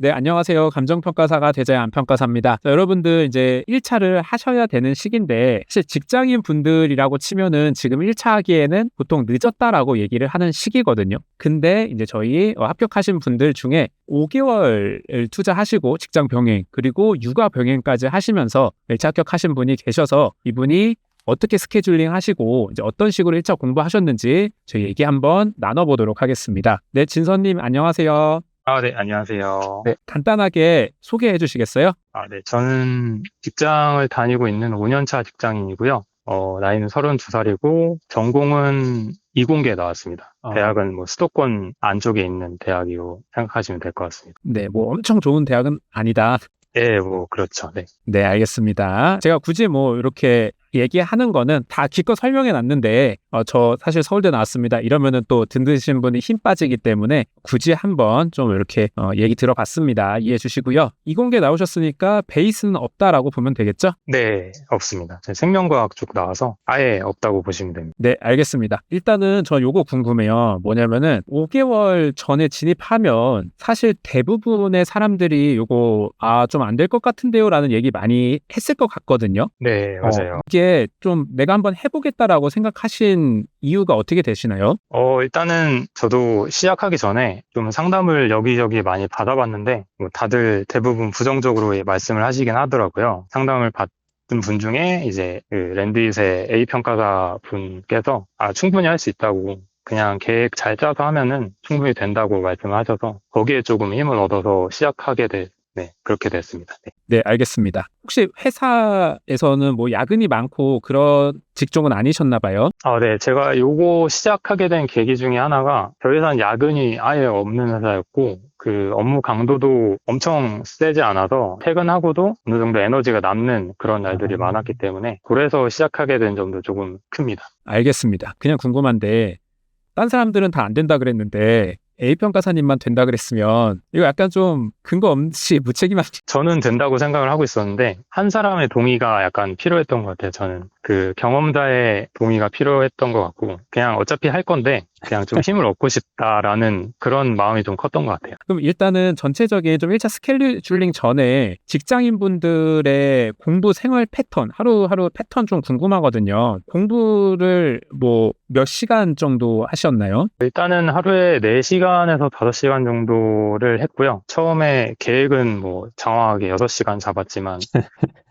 네, 안녕하세요. 감정평가사가 대자의 안평가사입니다. 자, 여러분들 이제 1차를 하셔야 되는 시기인데 사실 직장인 분들이라고 치면은 지금 1차 하기에는 보통 늦었다라고 얘기를 하는 시기거든요. 근데 이제 저희 합격하신 분들 중에 5개월을 투자하시고 직장 병행 그리고 육아 병행까지 하시면서 1차 합격하신 분이 계셔서 이분이 어떻게 스케줄링 하시고 이제 어떤 식으로 1차 공부하셨는지 저희 얘기 한번 나눠보도록 하겠습니다. 네, 진선님 안녕하세요. 네, 안녕하세요. 네, 간단하게 소개해 주시겠어요? 네, 저는 직장을 다니고 있는 5년차 직장인이고요. 나이는 32살이고, 전공은 이공계 나왔습니다. 대학은 뭐 수도권 안쪽에 있는 대학이고 생각하시면 될 것 같습니다. 네, 뭐 엄청 좋은 대학은 아니다. 네, 뭐, 그렇죠. 네. 네, 알겠습니다. 제가 굳이 뭐 이렇게 얘기하는 거는 다 기껏 설명해 놨는데 저 사실 서울대 나왔습니다. 이러면은 또 듣으신 분이 힘 빠지기 때문에 굳이 한번 좀 이렇게 얘기 들어봤습니다. 이해해 주시고요. 이공계 나오셨으니까 베이스는 없다라고 보면 되겠죠? 네, 없습니다. 제 생명과학 쪽 나와서 아예 없다고 보시면 됩니다. 네, 알겠습니다. 일단은 저 요거 궁금해요. 뭐냐면은 5개월 전에 진입하면 사실 대부분의 사람들이 요거 좀 안 될 것 같은데요 라는 얘기 많이 했을 것 같거든요. 네, 맞아요. 이게 좀 내가 한번 해보겠다라고 생각하신 이유가 어떻게 되시나요? 일단은 저도 시작하기 전에 좀 상담을 여기저기 많이 받아봤는데, 뭐 다들 대부분 부정적으로 말씀을 하시긴 하더라고요. 상담을 받은 분 중에 이제 그 랜드잇의 A 평가사 분께서 충분히 할 수 있다고, 그냥 계획 잘 짜서 하면은 충분히 된다고 말씀을 하셔서 거기에 조금 힘을 얻어서 그렇게 됐습니다. 네. 네, 알겠습니다. 혹시 회사에서는 뭐 야근이 많고 그런 직종은 아니셨나 봐요? 네. 제가 요거 시작하게 된 계기 중에 하나가 저희 회사는 야근이 아예 없는 회사였고 그 업무 강도도 엄청 세지 않아서 퇴근하고도 어느 정도 에너지가 남는 그런 날들이 많았기 때문에 그래서 시작하게 된 점도 조금 큽니다. 알겠습니다. 그냥 궁금한데 딴 사람들은 다 안 된다 그랬는데 A평가사님만 된다 그랬으면 이거 약간 좀 근거 없이 무책임한 저는 된다고 생각을 하고 있었는데 한 사람의 동의가 약간 필요했던 것 같아요. 저는 그 경험자의 동의가 필요했던 것 같고 그냥 어차피 할 건데 그냥 좀 힘을 얻고 싶다라는 그런 마음이 좀 컸던 것 같아요. 그럼 일단은 전체적인 좀 1차 스케줄링 전에 직장인분들의 공부 생활 패턴, 하루하루 패턴 좀 궁금하거든요. 공부를 뭐 몇 시간 정도 하셨나요? 일단은 하루에 4시간에서 5시간 정도를 했고요. 처음에 계획은 뭐 장황하게 6시간 잡았지만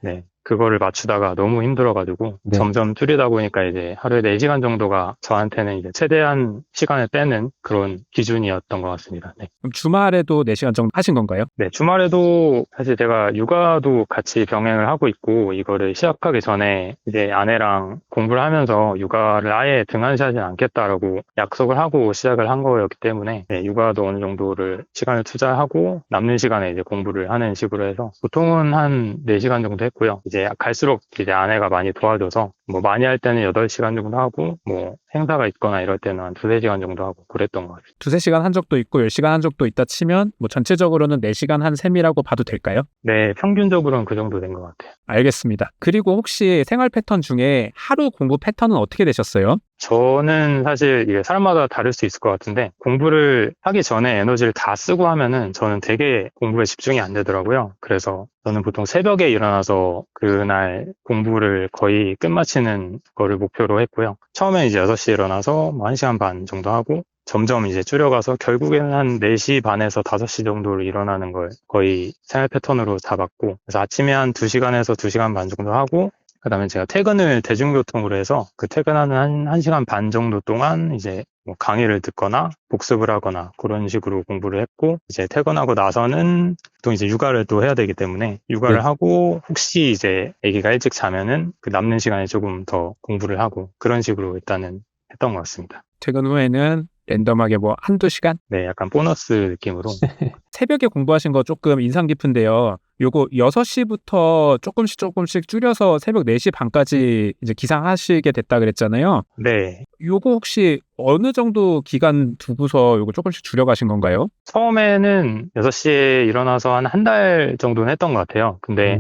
네. 그거를 맞추다가 너무 힘들어가지고 점점 줄이다 보니까 이제 하루에 4시간 정도가 저한테는 이제 최대한 시간을 빼는 그런 기준이었던 것 같습니다. 네. 그럼 주말에도 4시간 정도 하신 건가요? 네, 주말에도 사실 제가 육아도 같이 병행을 하고 있고 이거를 시작하기 전에 이제 아내랑 공부를 하면서 육아를 아예 등한시하지 않겠다라고 약속을 하고 시작을 한 거였기 때문에 네, 육아도 어느 정도를 시간을 투자하고 남는 시간에 이제 공부를 하는 식으로 해서 보통은 한 4시간 정도 했고요. 이제 갈수록 이제 아내가 많이 도와줘서 뭐 많이 할 때는 8시간 정도 하고 뭐 행사가 있거나 이럴 때는 한 2-3시간 정도 하고 그랬던 것 같아요. 2-3시간 한 적도 있고 10시간 한 적도 있다 치면 뭐 전체적으로는 4시간 한 셈이라고 봐도 될까요? 네, 평균적으로는 그 정도 된 것 같아요. 알겠습니다. 그리고 혹시 생활 패턴 중에 하루 공부 패턴은 어떻게 되셨어요? 저는 사실 이게 사람마다 다를 수 있을 것 같은데 공부를 하기 전에 에너지를 다 쓰고 하면은 저는 되게 공부에 집중이 안 되더라고요. 그래서 저는 보통 새벽에 일어나서 그날 공부를 거의 끝마치는 거를 목표로 했고요. 처음에 이제 6시에 일어나서 뭐 1시간 반 정도 하고 점점 이제 줄여가서 결국에는 한 4시 반에서 5시 정도로 일어나는 걸 거의 생활 패턴으로 잡았고 그래서 아침에 한 2시간에서 2시간 반 정도 하고 그다음에 제가 퇴근을 대중교통으로 해서 그 퇴근하는 1시간 반 정도 동안 이제 뭐 강의를 듣거나 복습을 하거나 그런 식으로 공부를 했고 이제 퇴근하고 나서는 보통 이제 육아를 또 해야 되기 때문에 육아를 하고 혹시 이제 아기가 일찍 자면은 그 남는 시간에 조금 더 공부를 하고 그런 식으로 일단은 했던 것 같습니다. 퇴근 후에는 랜덤하게 뭐 1-2시간? 네, 약간 보너스 느낌으로. 새벽에 공부하신 거 조금 인상 깊은데요. 요거 6시부터 조금씩 줄여서 새벽 4시 반까지 이제 기상하시게 됐다 그랬잖아요. 네. 요거 혹시 어느 정도 기간 두고서 요거 조금씩 줄여가신 건가요? 처음에는 6시에 일어나서 한 달 정도는 했던 것 같아요. 근데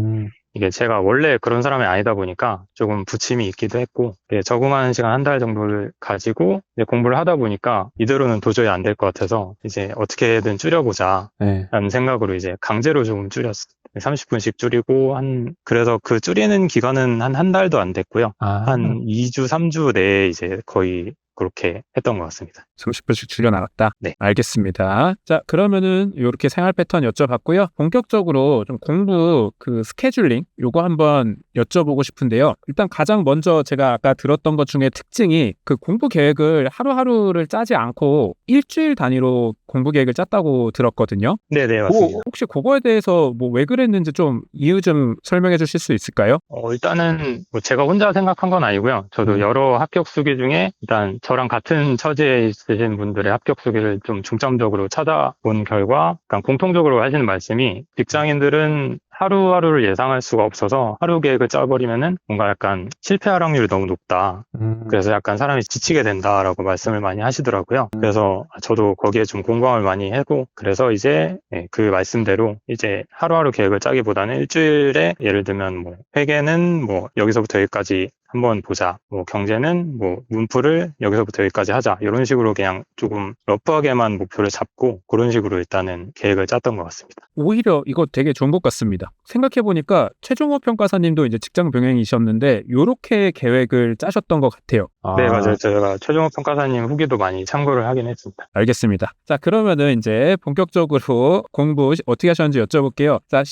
이게 제가 원래 그런 사람이 아니다 보니까 조금 부침이 있기도 했고, 적응하는 시간 한 달 정도를 가지고 이제 공부를 하다 보니까 이대로는 도저히 안 될 것 같아서 이제 어떻게든 줄여보자 네. 라는 생각으로 이제 강제로 조금 줄였어요. 30분씩 줄이고 그래서 그 줄이는 기간은 한 달도 안 됐고요. 한 2주, 3주 내에 이제 거의 그렇게 했던 것 같습니다. 30분씩 줄여나갔다. 네. 알겠습니다. 자, 그러면은 이렇게 생활 패턴 여쭤봤고요. 본격적으로 좀 공부 그 스케줄링 요거 한번 여쭤보고 싶은데요. 일단 가장 먼저 제가 아까 들었던 것 중에 특징이 그 공부 계획을 하루하루를 짜지 않고 일주일 단위로 공부 계획을 짰다고 들었거든요. 네네, 맞습니다. 혹시 그거에 대해서 뭐 왜 그랬는지 좀 이유 좀 설명해 주실 수 있을까요? 일단은 뭐 제가 혼자 생각한 건 아니고요. 저도 여러 합격 수기 중에 일단 저랑 같은 처지에 있으신 분들의 합격 수기를 좀 중점적으로 찾아본 결과, 약간 공통적으로 하시는 말씀이 직장인들은 하루하루를 예상할 수가 없어서 하루 계획을 짜버리면은 뭔가 약간 실패할 확률이 너무 높다. 그래서 약간 사람이 지치게 된다라고 말씀을 많이 하시더라고요. 그래서 저도 거기에 좀 공감을 많이 하고, 그래서 이제 그 말씀대로 이제 하루하루 계획을 짜기보다는 일주일에 예를 들면 뭐 회계는 뭐 여기서부터 여기까지 한번 보자. 뭐 경제는 뭐 문풀을 여기서부터 여기까지 하자. 이런 식으로 그냥 조금 러프하게만 목표를 잡고 그런 식으로 일단은 계획을 짰던 것 같습니다. 오히려 이거 되게 좋은 것 같습니다. 생각해보니까 최종호 평가사님도 이제 직장 병행이셨는데 요렇게 계획을 짜셨던 것 같아요. 네, 맞아요. 제가 최종호 평가사님 후기도 많이 참고를 하긴 했습니다. 알겠습니다. 자, 그러면은 이제 본격적으로 공부 어떻게 하셨는지 여쭤볼게요. 자,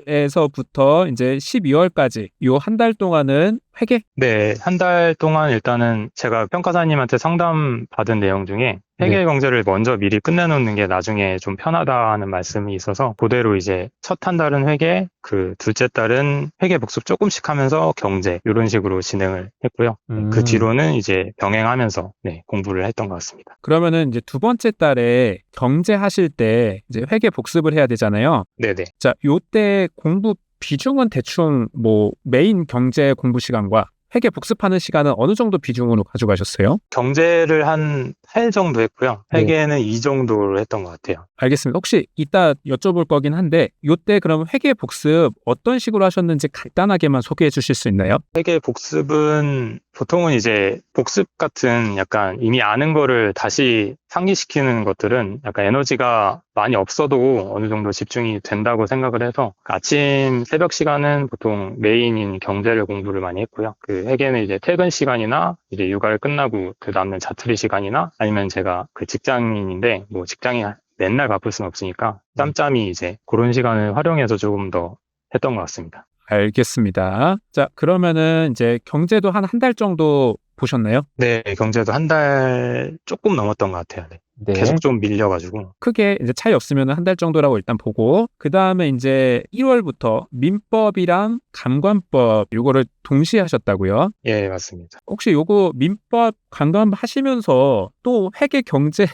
11월에서부터 이제 12월까지 요 한 달 동안은 회계? 네, 한 달 동안 일단은 제가 평가사님한테 상담 받은 내용 중에 회계 네. 경제를 먼저 미리 끝내놓는 게 나중에 좀 편하다는 말씀이 있어서 그대로 이제 첫 한 달은 회계, 그 둘째 달은 회계 복습 조금씩 하면서 경제 이런 식으로 진행을 했고요. 그 뒤로는 이제 병행하면서 공부를 했던 것 같습니다. 그러면은 이제 두 번째 달에 경제 하실 때 이제 회계 복습을 해야 되잖아요. 네네. 자, 요때 공부 비중은 대충 뭐 메인 경제 공부 시간과 회계 복습하는 시간은 어느 정도 비중으로 가져가셨어요? 경제를 한 8 정도 했고요. 회계는 2 정도로 했던 것 같아요. 알겠습니다. 혹시 이따 여쭤볼 거긴 한데 요때 그럼 회계 복습 어떤 식으로 하셨는지 간단하게만 소개해 주실 수 있나요? 회계 복습은 보통은 이제 복습 같은 약간 이미 아는 거를 다시 상기시키는 것들은 약간 에너지가 많이 없어도 어느 정도 집중이 된다고 생각을 해서 아침 새벽 시간은 보통 메인인 경제를 공부를 많이 했고요. 그 회계는 이제 퇴근 시간이나 이제 육아를 끝나고 그 남는 자투리 시간이나 아니면 제가 그 직장인인데 뭐 직장이 맨날 바쁠 수는 없으니까 짬짬이 이제 그런 시간을 활용해서 조금 더 했던 것 같습니다. 알겠습니다. 자, 그러면은 이제 경제도 한 달 정도 보셨나요? 네, 경제도 한 달 조금 넘었던 것 같아요. 네. 계속 좀 밀려가지고. 크게 이제 차이 없으면 한 달 정도라고 일단 보고, 그 다음에 이제 1월부터 민법이랑 감관법 요거를 동시에 하셨다고요? 예, 맞습니다. 혹시 요거 민법 감관 하시면서 또 회계 경제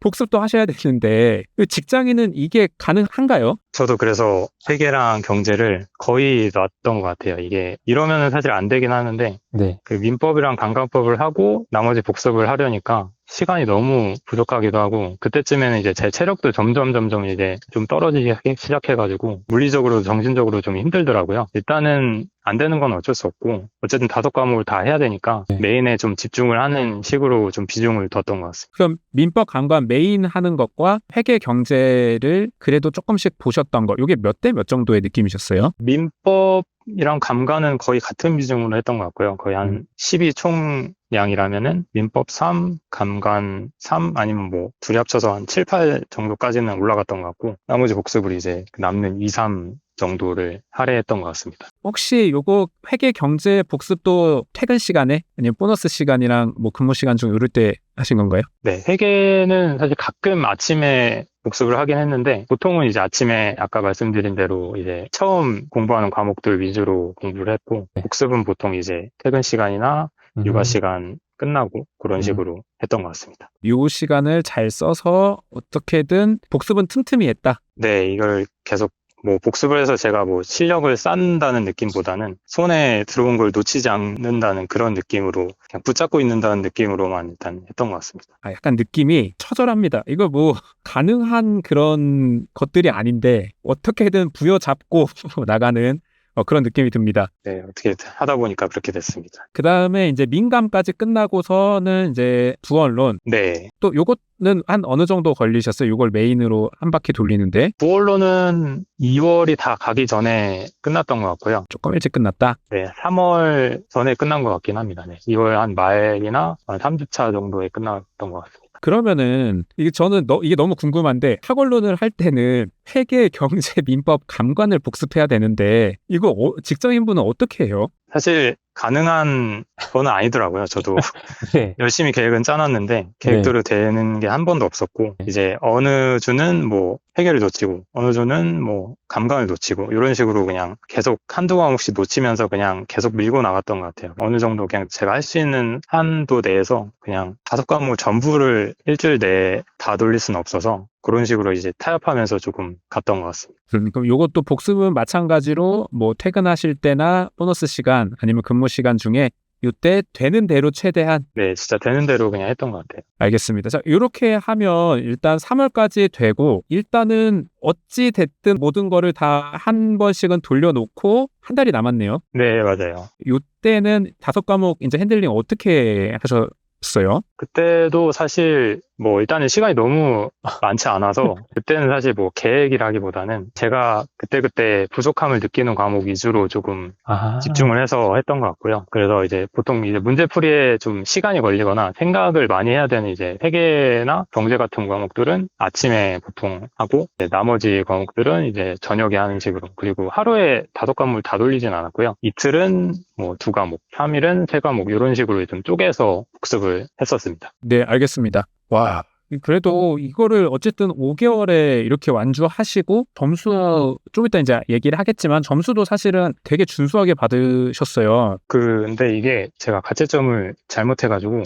복습도 하셔야 되는데 직장인은 이게 가능한가요? 저도 그래서 회계랑 경제를 거의 놨던 것 같아요. 이게 이러면은 사실 안 되긴 하는데 그 민법이랑 감관법을 하고 나머지 복습을 하려니까 시간이 너무 부족하기도 하고 그때쯤에는 이제 제 체력도 점점 이제 좀 떨어지기 시작해가지고 물리적으로 정신적으로 좀 힘들더라고요. 일단은 안 되는 건 어쩔 수 없고 어쨌든 5과목을 다 해야 되니까 메인에 좀 집중을 하는 식으로 좀 비중을 뒀던 것 같습니다. 그럼 민법 감관 메인 하는 것과 회계 경제를 그래도 조금씩 보셨던 거 이게 몇 대 몇 정도의 느낌이셨어요? 민법이랑 감관은 거의 같은 비중으로 했던 것 같고요. 거의 한 12 총량이라면은 민법 3, 감관 3 아니면 뭐 둘이 합쳐서 한 7, 8 정도까지는 올라갔던 것 같고 나머지 복습을 이제 남는 2, 3 정도를 할애했던 것 같습니다. 혹시 요거 회계 경제 복습도 퇴근 시간에 아니면 보너스 시간이랑 뭐 근무 시간 중 이럴 때 하신 건가요? 네, 회계는 사실 가끔 아침에 복습을 하긴 했는데 보통은 이제 아침에 아까 말씀드린 대로 이제 처음 공부하는 과목들 위주로 공부를 했고 복습은 보통 이제 퇴근 시간이나 육아 시간 끝나고 그런 식으로 했던 것 같습니다. 요 시간을 잘 써서 어떻게든 복습은 틈틈이 했다. 네, 이걸 계속 뭐 복습을 해서 제가 뭐 실력을 쌓는다는 느낌보다는 손에 들어온 걸 놓치지 않는다는 그런 느낌으로 그냥 붙잡고 있는다는 느낌으로만 일단 했던 것 같습니다. 약간 느낌이 처절합니다. 이거 뭐 가능한 그런 것들이 아닌데 어떻게든 부여잡고 나가는 그런 느낌이 듭니다. 네, 어떻게 하다 보니까 그렇게 됐습니다. 그 다음에 이제 민감까지 끝나고서는 이제 두언론. 네. 또 요거는 한 어느 정도 걸리셨어요? 요걸 메인으로 한 바퀴 돌리는데 부얼로는 2월이 다 가기 전에 끝났던 것 같고요. 조금 일찍 끝났다. 네, 3월 전에 끝난 것 같긴 합니다. 네, 2월 한 말이나 한 3주차 정도에 끝났던 것 같습니다. 그러면은 이게 저는 이게 너무 궁금한데 학원론을 할 때는 회계, 경제, 민법, 감관을 복습해야 되는데 이거 직장인분은 어떻게 해요? 사실 가능한 건 아니더라고요. 저도 네. 열심히 계획은 짜놨는데 계획대로 되는 게 한 번도 없었고 이제 어느 주는 뭐 회계를 놓치고 어느 주는 뭐 감각을 놓치고 이런 식으로 그냥 계속 한두 과목씩 놓치면서 그냥 계속 밀고 나갔던 것 같아요. 어느 정도 그냥 제가 할 수 있는 한도 내에서 그냥 5과목 전부를 일주일 내에 다 돌릴 수는 없어서 그런 식으로 이제 타협하면서 조금 갔던 것 같습니다. 그럼 요것도 복습은 마찬가지로 뭐 퇴근하실 때나 보너스 시간 아니면 근무 시간 중에 이때 되는 대로 최대한. 네, 진짜 되는 대로 그냥 했던 것 같아요. 알겠습니다. 자, 이렇게 하면 일단 3월까지 되고 일단은 어찌 됐든 모든 거를 다 한 번씩은 돌려놓고 한 달이 남았네요. 네, 맞아요. 이때는 5과목 이제 핸들링 어떻게 하셨어요? 그때도 사실 뭐 일단은 시간이 너무 많지 않아서 그때는 사실 뭐 계획이라기보다는 제가 그때그때 부족함을 느끼는 과목 위주로 조금 집중을 해서 했던 것 같고요. 그래서 이제 보통 이제 문제풀이에 좀 시간이 걸리거나 생각을 많이 해야 되는 이제 회계나 경제 같은 과목들은 아침에 보통 하고 이제 나머지 과목들은 이제 저녁에 하는 식으로 그리고 하루에 5과목을 다 돌리진 않았고요. 이틀은 뭐 2과목, 3일은 3과목 이런 식으로 좀 쪼개서 복습을 했었습니다. 네, 알겠습니다. 와, 그래도 이거를 어쨌든 5개월에 이렇게 완주하시고 점수 좀 이따 이제 얘기를 하겠지만 점수도 사실은 되게 준수하게 받으셨어요. 근데 이게 제가 가채점을 잘못해가지고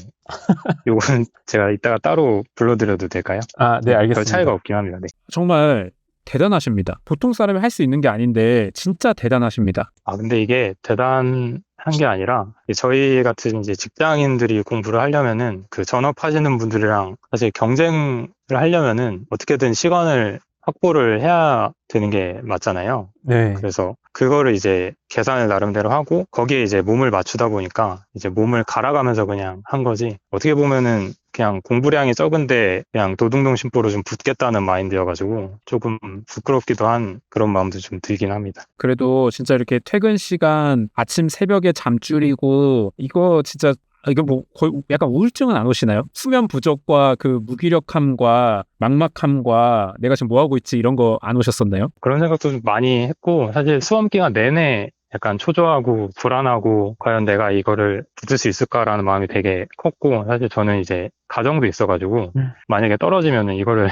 요거는 제가 이따가 따로 불러드려도 될까요? 네, 알겠습니다. 별 차이가 없긴 합니다. 네. 정말 대단하십니다. 보통 사람이 할 수 있는 게 아닌데 진짜 대단하십니다. 근데 이게 대단한 게 아니라 저희 같은 이제 직장인들이 공부를 하려면은 그 전업하시는 분들이랑 사실 경쟁을 하려면은 어떻게든 시간을 확보를 해야 되는 게 맞잖아요. 네. 그래서 그거를 이제 계산을 나름대로 하고 거기에 이제 몸을 맞추다 보니까 이제 몸을 갈아가면서 그냥 한 거지. 어떻게 보면은 그냥 공부량이 적은데 그냥 도둥동심보로 좀 붙겠다는 마인드여가지고 조금 부끄럽기도 한 그런 마음도 좀 들긴 합니다. 그래도 진짜 이렇게 퇴근 시간 아침 새벽에 잠 줄이고 이거 진짜 이거 뭐 거의 약간 우울증은 안 오시나요? 수면 부족과 그 무기력함과 막막함과 내가 지금 뭐 하고 있지 이런 거 안 오셨었나요? 그런 생각도 좀 많이 했고 사실 수험 기간 내내 약간 초조하고 불안하고 과연 내가 이거를 붙을 수 있을까라는 마음이 되게 컸고 사실 저는 이제 가정도 있어가지고 만약에 떨어지면은 이거를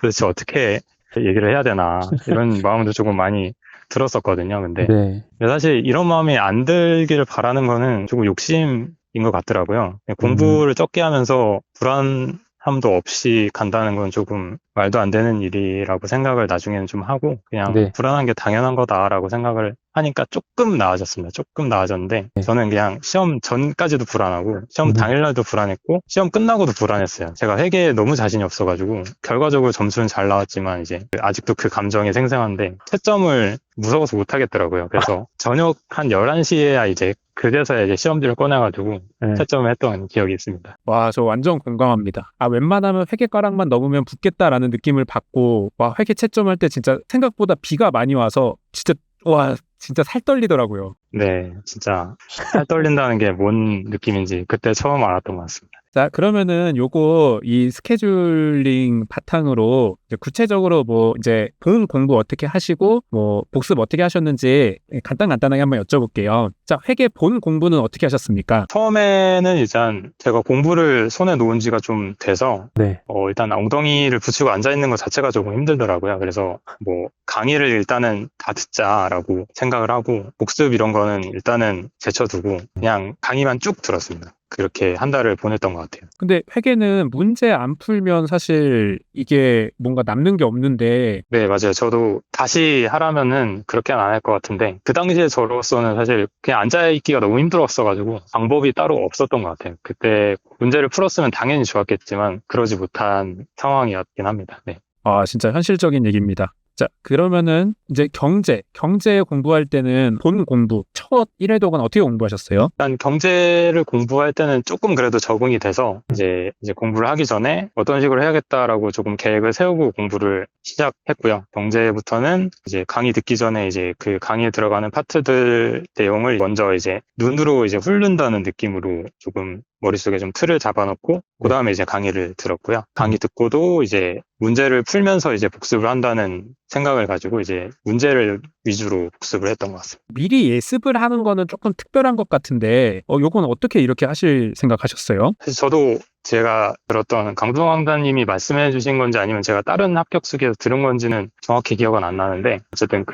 도대체 어떻게 얘기를 해야 되나 이런 마음도 조금 많이 들었었거든요. 근데 사실 이런 마음이 안 들기를 바라는 거는 조금 욕심인 것 같더라고요. 공부를 적게 하면서 불안함도 없이 간다는 건 조금 말도 안 되는 일이라고 생각을 나중에는 좀 하고 그냥 불안한 게 당연한 거다라고 생각을 하니까 조금 나아졌습니다. 조금 나아졌는데 저는 그냥 시험 전까지도 불안하고 시험 당일날도 불안했고 시험 끝나고도 불안했어요. 제가 회계에 너무 자신이 없어가지고 결과적으로 점수는 잘 나왔지만 이제 아직도 그 감정이 생생한데 채점을 무서워서 못 하겠더라고요. 그래서 저녁 한 11시에야 이제 그제서야 이제 시험지를 꺼내가지고 채점을 했던 기억이 있습니다. 와, 저 완전 공감합니다. 웬만하면 회계가락만 넘으면 붙겠다라는 느낌을 받고 와, 회계 채점할 때 진짜 생각보다 비가 많이 와서 진짜 살 떨리더라고요. 네, 진짜 살 떨린다는 게 뭔 느낌인지 그때 처음 알았던 것 같습니다. 자, 그러면은 이 스케줄링 바탕으로 이제 구체적으로 뭐 이제 본 공부 어떻게 하시고 뭐 복습 어떻게 하셨는지 간단하게 한번 여쭤볼게요. 자, 회계 본 공부는 어떻게 하셨습니까? 처음에는 일단 제가 공부를 손에 놓은 지가 좀 돼서 일단 엉덩이를 붙이고 앉아있는 것 자체가 조금 힘들더라고요. 그래서 뭐 강의를 일단은 다 듣자라고 생각을 하고 복습 이런 거는 일단은 제쳐두고 그냥 강의만 쭉 들었습니다. 그렇게 한 달을 보냈던 것 같아요. 근데 회계는 문제 안 풀면 사실 이게 뭔가 남는 게 없는데. 네, 맞아요. 저도 다시 하라면은 그렇게는 안 할 것 같은데 그 당시에 저로서는 사실 그냥 앉아있기가 너무 힘들었어가지고 방법이 따로 없었던 것 같아요. 그때 문제를 풀었으면 당연히 좋았겠지만 그러지 못한 상황이었긴 합니다. 네. 진짜 현실적인 얘기입니다. 자, 그러면은 이제 경제 공부할 때는 본 공부, 첫 1회독은 어떻게 공부하셨어요? 일단 경제를 공부할 때는 조금 그래도 적응이 돼서 이제 공부를 하기 전에 어떤 식으로 해야겠다라고 조금 계획을 세우고 공부를 시작했고요. 경제부터는 이제 강의 듣기 전에 이제 그 강의에 들어가는 파트들 내용을 먼저 이제 눈으로 이제 훑는다는 느낌으로 조금 머릿속에 좀 틀을 잡아놓고 그 다음에 이제 강의를 들었고요. 강의 듣고도 이제 문제를 풀면서 이제 복습을 한다는 생각을 가지고 이제 문제를 위주로 복습을 했던 것 같습니다. 미리 예습을 하는 거는 조금 특별한 것 같은데, 요건 어떻게 이렇게 하실 생각하셨어요? 사실 저도 제가 들었던 강동 강사님이 말씀해 주신 건지 아니면 제가 다른 합격수기에서 들은 건지는 정확히 기억은 안 나는데 어쨌든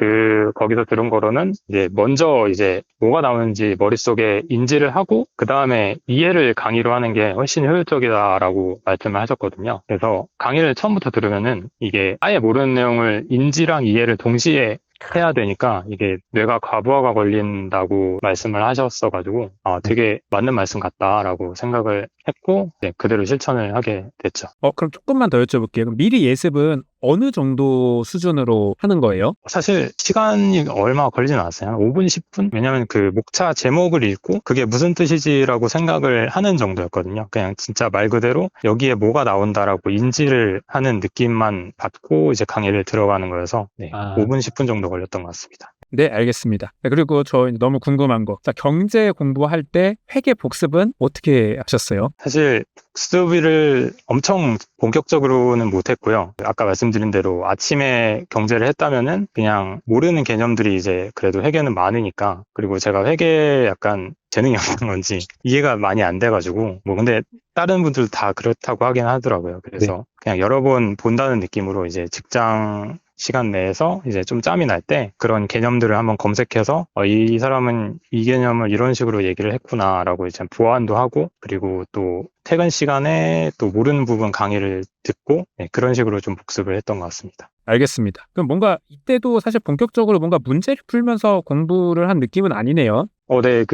거기서 들은 거로는 이제 먼저 이제 뭐가 나오는지 머릿속에 인지를 하고 그 다음에 이해를 강의로 하는 게 훨씬 효율적이다라고 말씀을 하셨거든요. 그래서 강의를 처음부터 들으면은 이게 아예 모르는 내용을 인지랑 이해를 동시에 해야 되니까 이게 뇌가 과부하가 걸린다고 말씀을 하셨어가지고 되게 맞는 말씀 같다라고 생각을 했고 그대로 실천을 하게 됐죠. 그럼 조금만 더 여쭤볼게요. 그럼 미리 예습은 어느 정도 수준으로 하는 거예요? 사실 시간이 얼마 걸리진 않았어요. 한 5분, 10분? 왜냐면 그 목차 제목을 읽고 그게 무슨 뜻이지라고 생각을 하는 정도였거든요. 그냥 진짜 말 그대로 여기에 뭐가 나온다라고 인지를 하는 느낌만 받고 이제 강의를 들어가는 거여서 5분, 10분 정도 걸렸던 것 같습니다. 네, 알겠습니다. 그리고 저 너무 궁금한 거. 자, 경제 공부할 때 회계 복습은 어떻게 하셨어요? 사실 복습을 엄청 본격적으로는 못했고요. 아까 말씀드린 대로 아침에 경제를 했다면은 그냥 모르는 개념들이 이제 그래도 회계는 많으니까 그리고 제가 회계에 약간 재능이 없는 건지 이해가 많이 안 돼가지고 근데 다른 분들도 다 그렇다고 하긴 하더라고요. 그래서 그냥 여러 번 본다는 느낌으로 이제 직장 시간 내에서 이제 좀 짬이 날 때 그런 개념들을 한번 검색해서 이 사람은 이 개념을 이런 식으로 얘기를 했구나라고 이제 보완도 하고 그리고 또 퇴근 시간에 또 모르는 부분 강의를 듣고 그런 식으로 좀 복습을 했던 것 같습니다. 알겠습니다. 그럼 뭔가 이때도 사실 본격적으로 뭔가 문제를 풀면서 공부를 한 느낌은 아니네요. 네,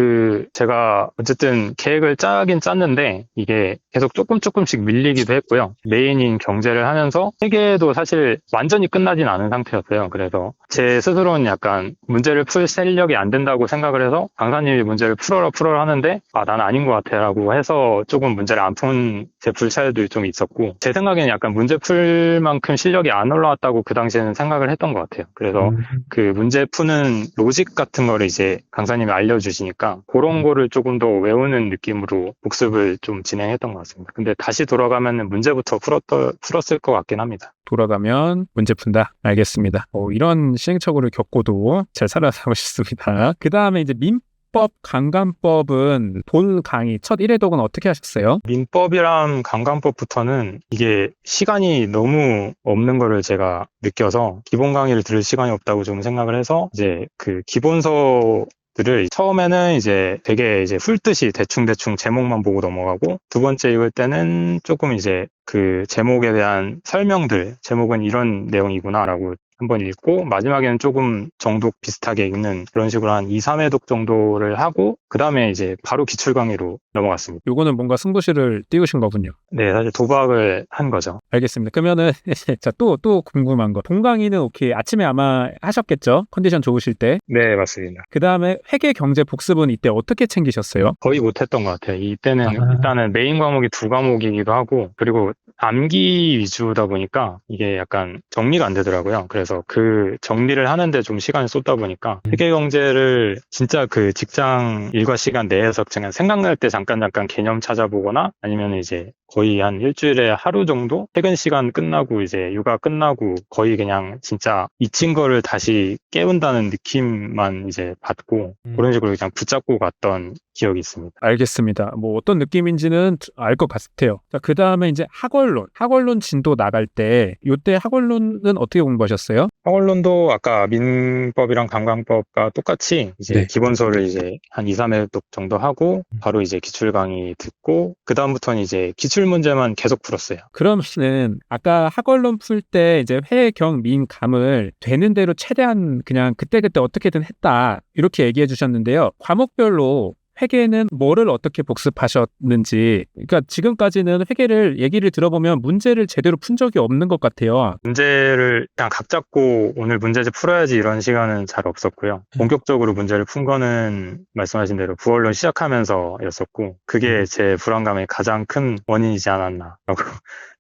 제가 어쨌든 계획을 짜긴 짰는데 이게 계속 조금씩 밀리기도 했고요. 메인인 경제를 하면서 회계도 사실 완전히 끝나진 않은 상태였어요. 그래서 제 스스로는 약간 문제를 풀 실력이 안 된다고 생각을 해서 강사님이 문제를 풀어라 하는데 나는 아닌 것 같아 라고 해서 조금 문제를 안 푼 제 불찰도 좀 있었고 제 생각에는 약간 문제 풀 만큼 실력이 안 올라왔다고 그 당시에는 생각을 했던 것 같아요. 그래서 그 문제 푸는 로직 같은 거를 이제 강사님이 알려주시니까 그런 거를 조금 더 외우는 느낌으로 복습을 좀 진행했던 것 같습니다. 근데 다시 돌아가면 문제부터 풀었을 것 같긴 합니다. 돌아가면 문제 푼다. 알겠습니다. 이런 시행착오를 겪고도 잘 살아가고 싶습니다. 그 다음에 이제 민법 강간법은 본 강의 첫 1회독은 어떻게 하셨어요? 민법이랑 강간법부터는 이게 시간이 너무 없는 거를 제가 느껴서 기본 강의를 들을 시간이 없다고 좀 생각을 해서 이제 그 기본서 들을 처음에는 이제 되게 이제 훑듯이 대충 제목만 보고 넘어가고 두 번째 읽을 때는 조금 이제 그 제목에 대한 설명들, 제목은 이런 내용이구나라고 한번 읽고 마지막에는 조금 정독 비슷하게 읽는 그런 식으로 한 2, 3회독 정도를 하고 그 다음에 이제 바로 기출 강의로 넘어갔습니다. 요거는 뭔가 승부실을 띄우신 거군요. 네, 사실 도박을 한 거죠. 알겠습니다. 그러면은 자, 또 궁금한 거. 본 강의는 오케이. 아침에 아마 하셨겠죠? 컨디션 좋으실 때. 네, 맞습니다. 그 다음에 회계 경제 복습은 이때 어떻게 챙기셨어요? 거의 못했던 것 같아요. 이때는 일단은 메인 과목이 2과목이기도 하고 그리고 암기 위주다 보니까 이게 약간 정리가 안 되더라고요. 그래서 그 정리를 하는데 좀 시간을 쏟다 보니까 회계 경제를 진짜 그 직장 일과 시간 내에서 그냥 생각날 때 잠깐 개념 찾아보거나 아니면 이제 거의 한 일주일에 하루 정도 퇴근 시간 끝나고 이제 육아 끝나고 거의 그냥 진짜 잊힌 거를 다시 깨운다는 느낌만 이제 받고 그런 식으로 그냥 붙잡고 갔던 기억이 있습니다. 알겠습니다. 뭐 어떤 느낌인지는 알 것 같아요. 자, 그 다음에 이제 학원론 진도 나갈 때 요때 학원론은 어떻게 공부하셨어요? 학원론도 아까 민법이랑 강강법과 똑같이 이제 기본서를 이제 한 2, 3회독 정도 하고 바로 이제 기출 강의 듣고 그 다음부터는 이제 기출 문제만 계속 풀었어요. 그러면은 아까 학원론 풀 때 이제 회, 경, 민, 감을 되는 대로 최대한 그냥 그때그때 어떻게든 했다 이렇게 얘기해 주셨는데요. 과목별로 회계는 뭐를 어떻게 복습하셨는지, 그러니까 지금까지는 회계를 얘기를 들어보면 문제를 제대로 푼 적이 없는 것 같아요. 문제를 그냥 각 잡고 오늘 문제집 풀어야지 이런 시간은 잘 없었고요. 본격적으로 문제를 푼 거는 말씀하신 대로 부언론 시작하면서였었고, 그게 제 불안감의 가장 큰 원인이지 않았나라고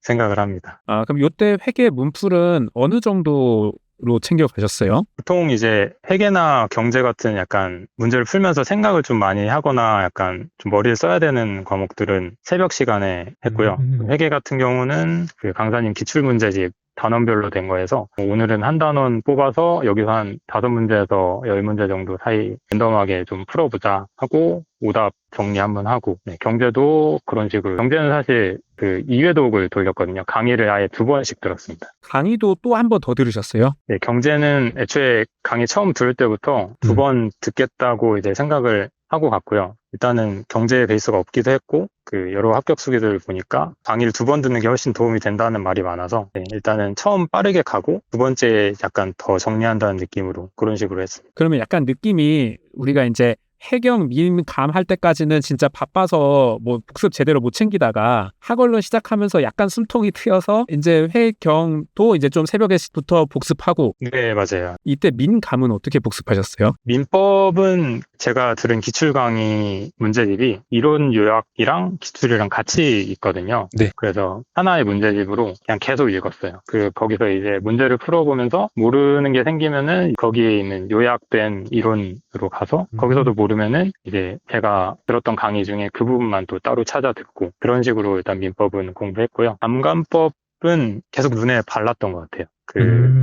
생각을 합니다. 아, 그럼 요때 회계 문풀은 어느 정도로 챙겨가셨어요? 보통 이제 회계나 경제 같은 약간 문제를 풀면서 생각을 좀 많이 하거나 약간 좀 머리를 써야 되는 과목들은 새벽 시간에 했고요. 회계 같은 경우는 그 강사님 기출문제집 단원별로 된 거에서 오늘은 한 단원 뽑아서 여기서 한 5문제에서 10문제 정도 사이 랜덤하게 좀 풀어보자 하고 오답 정리 한번 하고, 네, 경제도 그런 식으로. 경제는 사실 그 2회독을 돌렸거든요. 강의를 아예 2번씩 들었습니다. 강의도 또 한 번 더 들으셨어요? 네, 경제는 애초에 강의 처음 들을 때부터 2번 듣겠다고 이제 생각을 하고 갔고요. 일단은 경제의 베이스가 없기도 했고, 그 여러 합격 수기들을 보니까 강의를 2번 듣는 게 훨씬 도움이 된다는 말이 많아서, 네, 일단은 처음 빠르게 가고 두 번째 약간 더 정리한다는 느낌으로 그런 식으로 했습니다. 그러면 약간 느낌이 우리가 이제 해경, 민, 감 할 때까지는 진짜 바빠서 뭐 복습 제대로 못 챙기다가 학원론 시작하면서 약간 숨통이 트여서 이제 회경도 이제 좀 새벽에부터 복습하고. 네, 맞아요. 이때 민, 감은 어떻게 복습하셨어요? 민법은 제가 들은 기출 강의 문제집이 이론 요약이랑 기출이랑 같이 있거든요. 네. 그래서 하나의 문제집으로 그냥 계속 읽었어요. 거기서 이제 문제를 풀어보면서 모르는 게 생기면은 거기에 있는 요약된 이론으로 가서 거기서도 모르면은 이제 제가 들었던 강의 중에 그 부분만 또 따로 찾아 듣고 그런 식으로 일단 민법은 공부했고요. 암감법은 계속 눈에 발랐던 것 같아요.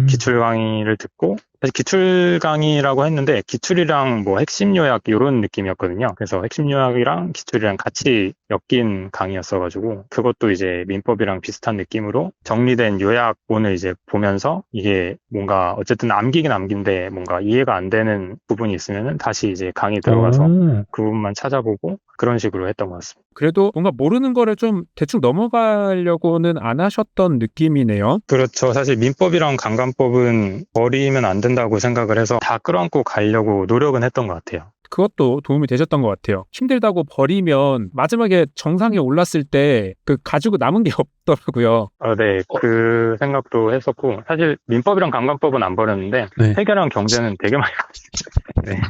기출 강의를 듣고, 사실 기출 강의라고 했는데 기출이랑 뭐 핵심 요약 이런 느낌이었거든요. 그래서 핵심 요약이랑 기출이랑 같이 엮인 강의였어가지고 그것도 이제 민법이랑 비슷한 느낌으로 정리된 요약본을 이제 보면서 이게 뭔가 어쨌든 남기긴 남긴데 뭔가 이해가 안 되는 부분이 있으면은 다시 이제 강의 들어가서 그 부분만 찾아보고 그런 식으로 했던 것 같습니다. 그래도 뭔가 모르는 거를 좀 대충 넘어가려고는 안 하셨던 느낌이네요. 그렇죠. 사실 민법이랑 강간법은 버리면 안 된다고 생각을 해서 다 끌어안고 가려고 노력은 했던 것 같아요. 그것도 도움이 되셨던 것 같아요. 힘들다고 버리면 마지막에 정상에 올랐을 때 그 가지고 남은 게 없더라고요. 네, 그 생각도 했었고, 사실 민법이랑 강간법은 안 버렸는데 네. 회계랑 경제는 되게 많이 버렸어요. 네.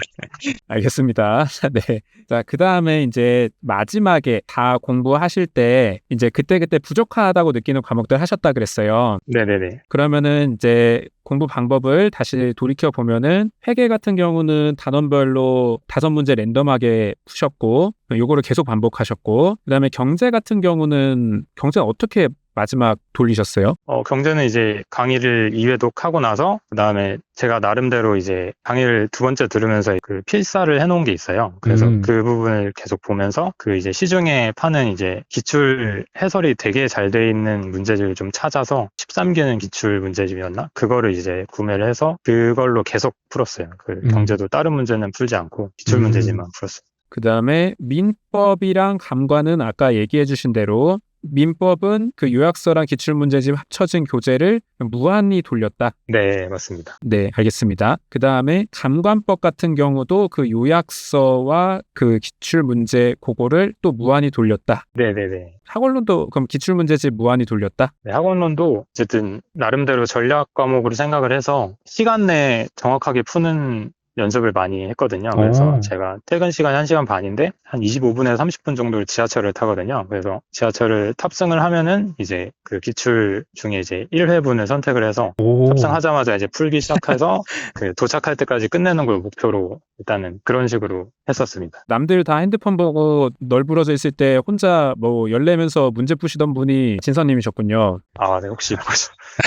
알겠습니다. 네. 자, 그 다음에 이제 마지막에 다 공부하실 때 이제 그때그때 부족하다고 느끼는 과목들 하셨다 그랬어요. 네네네. 그러면은 이제 공부 방법을 다시 돌이켜 보면은 회계 같은 경우는 단원별로 5문제 랜덤하게 푸셨고 요거를 계속 반복하셨고, 그다음에 경제 같은 경우는 경제는 어떻게 마지막 돌리셨어요? 경제는 이제 강의를 2회독 하고 나서 그다음에 제가 나름대로 이제 강의를 2번째 들으면서 그 필사를 해놓은 게 있어요. 그래서 그 부분을 계속 보면서 그 이제 시중에 파는 이제 기출 해설이 되게 잘 돼 있는 문제집을 좀 찾아서 13개는 기출 문제집이었나? 그거를 이제 구매를 해서 그걸로 계속 풀었어요. 경제도 다른 문제는 풀지 않고 기출 문제집만 풀었어요. 그 다음에 민법이랑 감과는 아까 얘기해 주신 대로 민법은 그 요약서랑 기출문제집 합쳐진 교재를 무한히 돌렸다. 네, 맞습니다. 네, 알겠습니다. 그 다음에 감관법 같은 경우도 그 요약서와 그 기출문제 그거를 또 무한히 돌렸다. 네네네. 학원론도 그럼 기출문제집 무한히 돌렸다? 네, 학원론도 어쨌든 나름대로 전략 과목으로 생각을 해서 시간 내에 정확하게 푸는 연습을 많이 했거든요. 그래서 제가 퇴근 시간이 1시간 반인데 한 25분에서 30분 정도를 지하철을 타거든요. 그래서 지하철을 탑승을 하면은 이제 그 기출 중에 이제 1회분을 선택을 해서 탑승하자마자 이제 풀기 시작해서 그 도착할 때까지 끝내는 걸 목표로 일단은 그런 식으로 했었습니다. 남들 다 핸드폰 보고 널브러져 있을 때 혼자 뭐 열내면서 문제 푸시던 분이 진서님이셨군요. 네, 혹시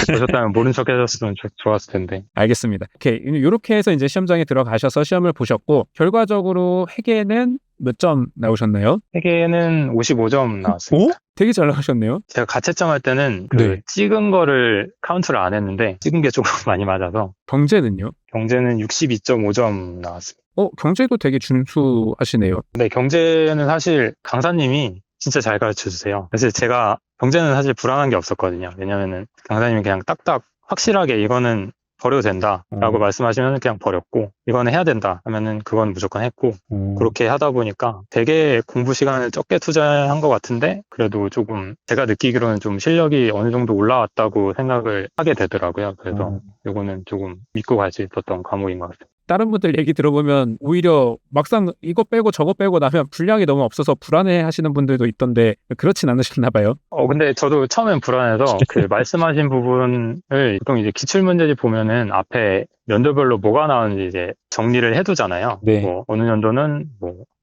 보셨다면 모른 척 해줬으면 좋았을 텐데. 알겠습니다. 이렇게 해서 이제 시험장에 들어가셔서 시험을 보셨고 결과적으로 회계는 몇 점 나오셨나요? 회계는 55점 나왔습니다. 되게 잘 나오셨네요. 제가 가채점 할 때는 네. 찍은 거를 카운트를 안 했는데 찍은 게 조금 많이 맞아서. 경제는요? 경제는 62.5점 나왔습니다. 경제도 되게 준수하시네요. 네, 경제는 사실 강사님이 진짜 잘 가르쳐 주세요. 사실 제가 경제는 사실 불안한 게 없었거든요. 왜냐면은 강사님이 그냥 딱딱 확실하게 이거는 버려도 된다라고 어. 말씀하시면 그냥 버렸고, 이거는 해야 된다 하면은 그건 무조건 했고, 그렇게 하다 보니까 되게 공부 시간을 적게 투자한 것 같은데, 그래도 조금 제가 느끼기로는 좀 실력이 어느 정도 올라왔다고 생각을 하게 되더라고요. 그래서 이거는 조금 믿고 갈 수 있었던 과목인 것 같아요. 다른 분들 얘기 들어보면 오히려 막상 이거 빼고 저거 빼고 나면 분량이 너무 없어서 불안해 하시는 분들도 있던데 그렇진 않으셨나 봐요. 근데 저도 처음엔 불안해서 그 말씀하신 부분을 보통 이제 기출문제집 보면은 앞에 연도별로 뭐가 나오는지 이제 정리를 해두잖아요. 네. 뭐 어느 연도는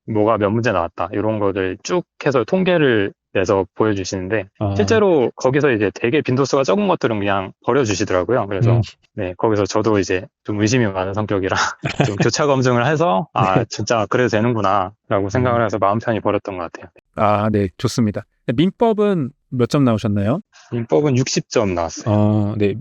뭐가 몇 문제 나왔다 이런 거를 쭉 해서 통계를 내서 보여주시는데 실제로 거기서 이제 되게 빈도수가 적은 것들은 그냥 버려주시더라고요. 그래서 네, 거기서 저도 이제 좀 의심이 많은 성격이라 좀 교차 검증을 해서 진짜 그래도 되는구나 라고 생각을 해서 마음 편히 버렸던 것 같아요. 아, 네, 좋습니다. 민법은 몇 점 나오셨나요? 민법은 60점 나왔어요. 네.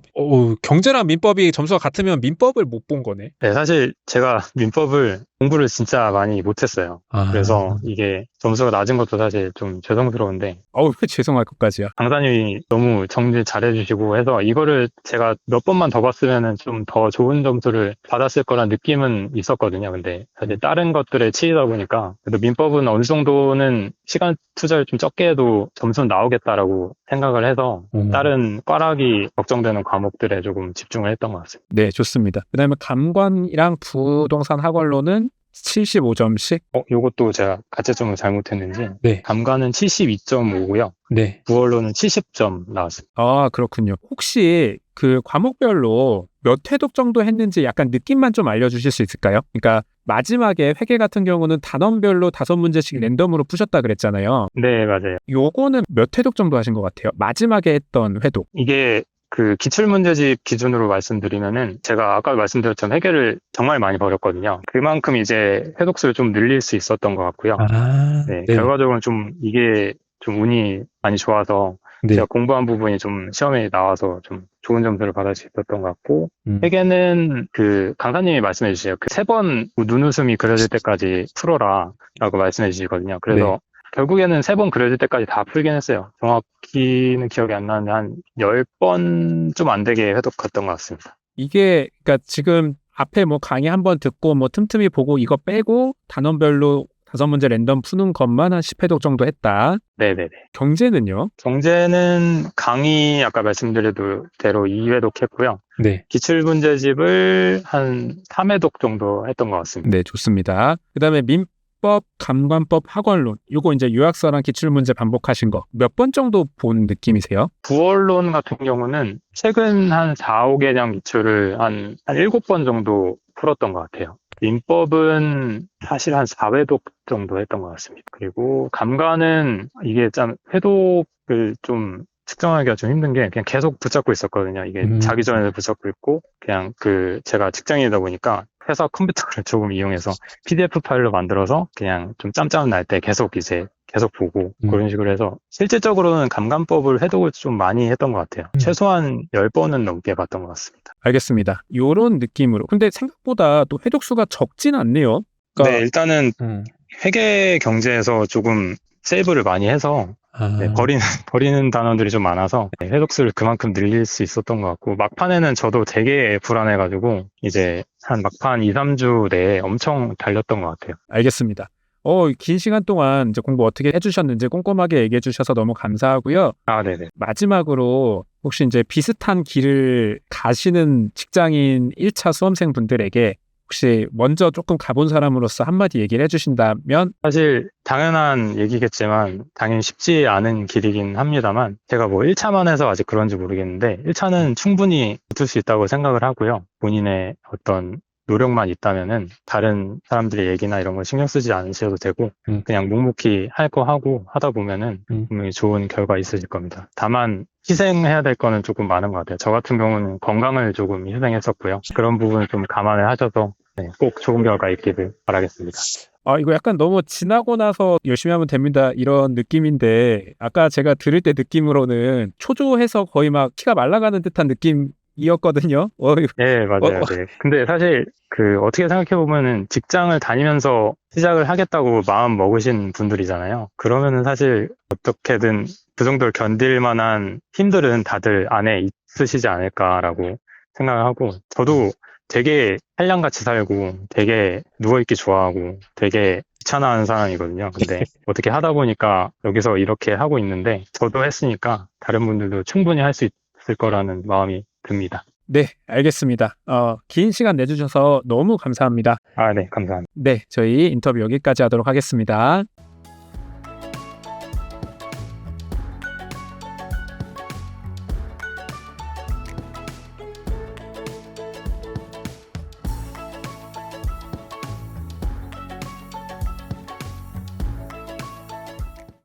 경제랑 민법이 점수가 같으면 민법을 못 본 거네. 네, 사실 제가 민법을 공부를 진짜 많이 못했어요. 그래서 이게 점수가 낮은 것도 사실 좀 죄송스러운데, 왜 죄송할 것까지요? 강사님이 너무 정리 잘해주시고 해서 이거를 제가 몇 번만 더 봤으면은 좀 더 좋은 점수를 받았을 거란 느낌은 있었거든요. 근데 사실 다른 것들에 치이다 보니까 그래도 민법은 어느 정도는 시간 투자를 좀 적게 해도 점수는 나오겠다라고 생각을 해서 다른 꽈락이 걱정되는 과목들에 조금 집중을 했던 것 같습니다. 네, 좋습니다. 그 다음에 감관이랑 부동산 학원로는 75점씩? 요것도 제가 가채점을 잘못했는지 네. 감가는 72.5고요. 네. 부원로는 70점 나왔습니다. 아, 그렇군요. 혹시 그 과목별로 몇 회독 정도 했는지 약간 느낌만 좀 알려주실 수 있을까요? 그러니까 마지막에 회계 같은 경우는 단원별로 5문제씩 랜덤으로 푸셨다 그랬잖아요. 네, 맞아요. 요거는 몇 회독 정도 하신 것 같아요? 마지막에 했던 회독. 이게 그 기출문제집 기준으로 말씀드리면은 제가 아까 말씀드렸던 회계를 정말 많이 버렸거든요. 그만큼 이제 회독수를 좀 늘릴 수 있었던 것 같고요. 네, 결과적으로 좀 이게 좀 운이 많이 좋아서 제가 공부한 부분이 좀 시험에 나와서 좀 좋은 점수를 받을 수 있었던 것 같고, 회계는 그 강사님이 말씀해 주세요. 그 3번 눈웃음이 그려질 때까지 풀어라 라고 말씀해 주시거든요. 그래서 결국에는 3번 그려질 때까지 다 풀긴 했어요. 정확히는 기억이 안 나는데 한 10번 좀 안 되게 회독했던 것 같습니다. 이게 그러니까 지금 앞에 뭐 강의 한번 듣고 뭐 틈틈이 보고 이거 빼고 단원별로 5문제 랜덤 푸는 것만 한 10회독 정도 했다. 네네네. 경제는요? 경제는 강의 아까 말씀드린 대로 2회독 했고요. 네. 기출문제집을 한 3회독 정도 했던 것 같습니다. 네, 좋습니다. 그 다음에 민법, 감관법, 학원론. 요거 이제 요약서랑 기출문제 반복하신 거 몇 번 정도 본 느낌이세요? 부원론 같은 경우는 최근 한 4, 5개량 기출을 한 7번 정도 풀었던 것 같아요. 민법은 사실 한 4회독 정도 했던 것 같습니다. 그리고 감가는 이게 참 회독을 좀 측정하기가 좀 힘든 게 그냥 계속 붙잡고 있었거든요. 이게 자기 전에도 붙잡고 있고 그냥 제가 직장인이다 보니까 회사 컴퓨터를 조금 이용해서 PDF 파일로 만들어서 그냥 좀 짬짬 날 때 계속 보고 그런 식으로 해서 실질적으로는 감감법을 회독을 좀 많이 했던 것 같아요. 최소한 10번은 넘게 봤던 것 같습니다. 알겠습니다. 요런 느낌으로. 근데 생각보다 또 회독수가 적진 않네요. 그러니까 네, 일단은 회계 경제에서 조금 세이브를 많이 해서 네, 버리는 단어들이 좀 많아서 회독수를 그만큼 늘릴 수 있었던 것 같고 막판에는 저도 되게 불안해가지고 이제 한 막판 2, 3주 내에 엄청 달렸던 것 같아요. 알겠습니다. 긴 시간 동안 이제 공부 어떻게 해주셨는지 꼼꼼하게 얘기해 주셔서 너무 감사하고요. 네네. 마지막으로 혹시 이제 비슷한 길을 가시는 직장인 1차 수험생 분들에게 혹시 먼저 조금 가본 사람으로서 한마디 얘기를 해주신다면? 사실 당연한 얘기겠지만 당연히 쉽지 않은 길이긴 합니다만 제가 뭐 1차만 해서 아직 그런지 모르겠는데 1차는 충분히 붙을 수 있다고 생각을 하고요. 본인의 어떤 노력만 있다면은 다른 사람들의 얘기나 이런 걸 신경 쓰지 않으셔도 되고 그냥 묵묵히 할 거 하고 하다 보면은 분명히 좋은 결과 있으실 겁니다. 다만 희생해야 될 거는 조금 많은 것 같아요. 저 같은 경우는 건강을 조금 희생했었고요. 그런 부분을 좀 감안을 하셔서 꼭 좋은 결과 있기를 바라겠습니다. 이거 약간 너무 지나고 나서 열심히 하면 됩니다. 이런 느낌인데 아까 제가 들을 때 느낌으로는 초조해서 거의 막 키가 말라가는 듯한 느낌이었거든요. 네, 맞아요. 네. 근데 사실 어떻게 생각해 보면은 직장을 다니면서 시작을 하겠다고 마음 먹으신 분들이잖아요. 그러면은 사실 어떻게든 그 정도를 견딜 만한 힘들은 다들 안에 있으시지 않을까라고 생각을 하고, 저도 되게 한량같이 살고 되게 누워있기 좋아하고 되게 귀찮아하는 사람이거든요. 근데 어떻게 하다 보니까 여기서 이렇게 하고 있는데, 저도 했으니까 다른 분들도 충분히 할 수 있을 거라는 마음이 듭니다. 네, 알겠습니다. 긴 시간 내주셔서 너무 감사합니다. 네, 감사합니다. 네, 저희 인터뷰 여기까지 하도록 하겠습니다.